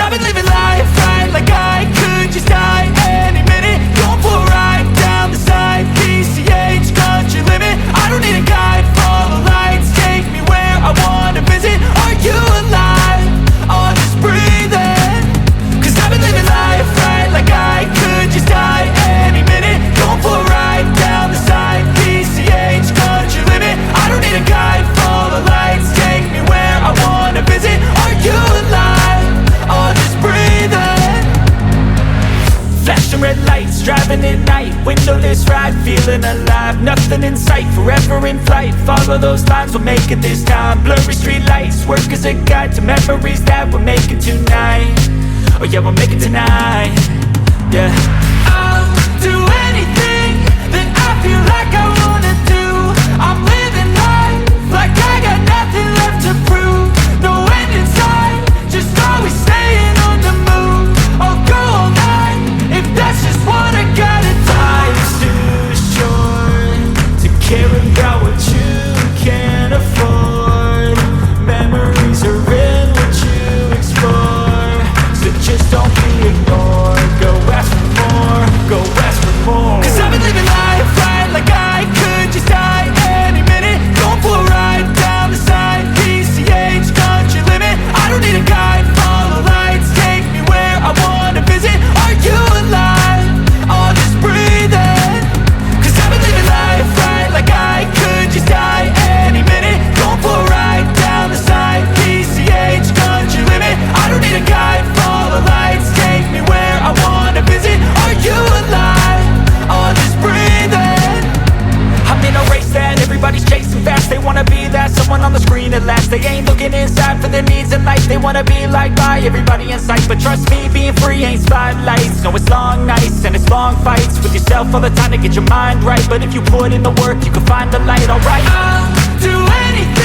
I've been living life right like I could just die any minute. Going for a ride down the side, PCH, country limit. I don't need a guide, follow lights, take me where I wanna visit. Are you alive? Or just breathing? Cause I've been living life right like I could just die any minute. Going for a ride down the side, PCH, country limit. I don't need a guide, follow lights, take me where I wanna visit. Are you alive? Or just breathing? Flashing red lights, driving at night, windowless ride, feeling alive. Nothing in sight, forever in flight. Follow those lines, we'll make it this time. Blurry street lights, work as a guide to memories that we're making tonight. Oh yeah, we'll make it tonight. Yeah. I'll do anything that I feel like I wanna do. I'm living life like I got nothing left to prove. No end in sight, just always staying on the move. I'll go all night if that's just what I gotta do. Life's too short to care about what you can't afford. Memories are in what you explore, so just don't be ignored. Go ask for more, go ask for more. Cause I've been living life right like I could just die any minute. Going for a ride down the side, PCH, country limit. I don't need a guide, follow lights, take me where I wanna visit. Are you alive? Or just breathing? Cause I've been living life right like I could just die any minute. Going for a ride down the side, PCH, country limit. I don't need a guide, follow lights, take me where I wanna visit. Are you alive? Or just breathing? I'm in a race that everybody's chasing fast. They wanna be that someone on the screen at last. They ain't looking inside for their needs in life. They wanna be liked by everybody in sight. But trust me, being free ain't spotlights. No, it's long nights and it's long fights with yourself all the time to get your mind right. But if you put in the work, you can find the light, alright? I'll do anything